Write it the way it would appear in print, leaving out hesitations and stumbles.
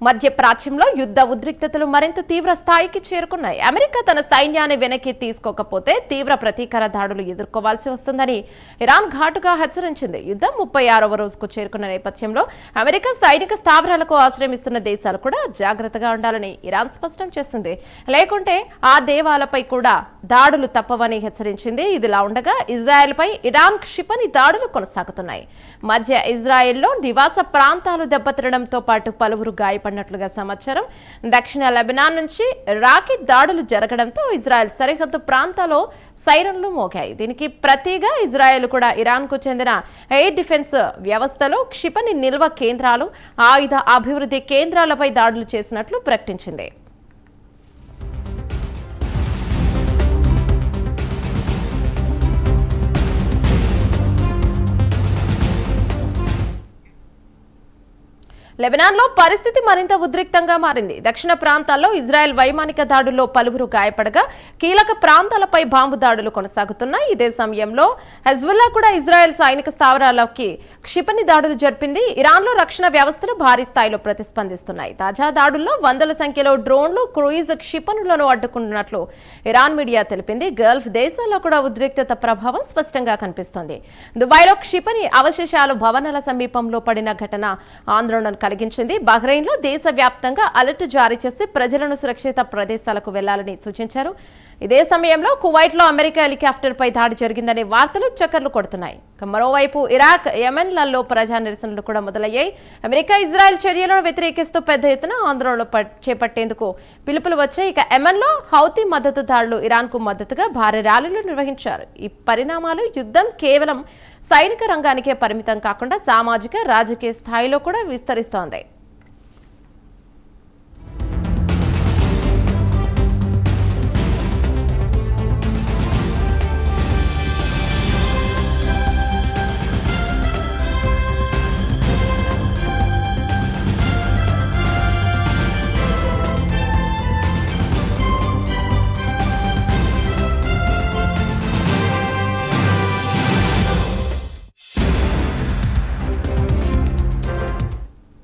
మధ్య ప్రాచ్యంలో యుద్ధ ఉద్రిక్తతలు మరింత తీవ్ర స్థాయికి చేరుకున్నాయి. అమెరికా తన సైన్యాన్ని వెనక్కి తీసుకోకపోతే తీవ్ర ప్రతీకార దాడులు ఎదుర్కోవాల్సి వస్తుందని ఇరాన్ ఘాటుగా హెచ్చరించింది. యుద్ధం 36వ రోజుకు చేరుకున్న నేపథ్యంలో అమెరికా సైనిక స్థావరాలకు ఆశ్రయిస్తున్న దేశాలు కూడా జాగ్రత్తగా ఉండాలని ఇరాన్ స్పష్టం చేసింది. లేకుంటే ఆ దేవాలపై కూడా దాడులు తప్పవని హెచ్చరించింది. ఇదిలా ఉండగా ఇజ్రాయెల్పై ఇరాన్ క్షిపణి దాడులు కొనసాగుతున్నాయి. మధ్య ఇజ్రాయెల్లో నివాస ప్రాంతాలు దెబ్బతినడంతో పాటు పలువురు గాయపడినట్లుగా సమాచారం. దక్షిణ లెబనాన్ నుంచి రాకెట్ దాడులు జరగడంతో ఇజ్రాయెల్ సరిహద్దు ప్రాంతాల్లో సైరన్లు మోగాయి. దీనికి ప్రతిగా ఇజ్రాయెల్ కూడా ఇరాన్కు చెందిన ఎయిర్ డిఫెన్స్ వ్యవస్థలో క్షిపణి నిల్వ కేంద్రాలు, ఆయుధ అభివృద్ధి కేంద్రాలపై దాడులు చేసినట్లు ప్రకటించింది. లెబనాన్లో పరిస్థితి మరింత ఉద్రిక్తంగా మారింది. దక్షిణ ప్రాంతాల్లో ఇజ్రాయెల్ వైమానిక దాడుల్లో పలువురు గాయపడగా కీలక ప్రాంతాలపై బాంబు దాడులు కొనసాగుతున్నాయి. ఇదే సమయంలో హెజ్బుల్లా కూడా ఇజ్రాయెల్ సైనిక స్థావరాలకి క్షిపణి దాడులు జరిపింది. ఇరాన్లో రక్షణ వ్యవస్థలు భారీ స్థాయిలో ప్రతిస్పందిస్తున్నాయి. తాజా దాడుల్లో వందల సంఖ్యలో డ్రోన్లు, క్రూయిజ్ క్షిపణులను అడ్డుకున్నట్లు ఇరాన్ మీడియా తెలిపింది. గల్ఫ్ దేశాల్లో కూడా ఉద్రిక్తత ప్రభావం స్పష్టంగా కనిపిస్తోంది. దుబాయ్లో క్షిపణి అవశేషాలు భవనాల సమీపంలో పడిన ఘటన ఆందోళన కలిగించింది. బహ్రెయిన్లో దేశవ్యాప్తంగా అలర్ట్ జారీ చేసి ప్రజలను సురక్షిత ప్రదేశాలకు వెళ్లాలని సూచించారు. ఇదే సమయంలో కువైట్లో అమెరికా హెలికాప్టర్ పై దాడి జరిగిందనే వార్తలు చక్కర్లు కొడుతున్నాయి. మరోవైపు ఇరాక్, యెమెన్లలో ప్రజా నిరసనలు కూడా మొదలయ్యాయి. అమెరికా ఇజ్రాయెల్ చర్యలను వ్యతిరేకిస్తూ పెద్ద ఎత్తున ఆందోళనలు చేపట్టేందుకు పిలుపులు వచ్చాయి. ఇక యెమెన్లో హౌతీ మద్దతుదారులు ఇరాన్కు మద్దతుగా భారీ ర్యాలీలు నిర్వహించారు. ఈ పరిణామాలు యుద్ధం కేవలం సైనిక రంగానికే పరిమితం కాకుండా సామాజిక, రాజకీయ స్థాయిలో కూడా విస్తరిస్తోంది.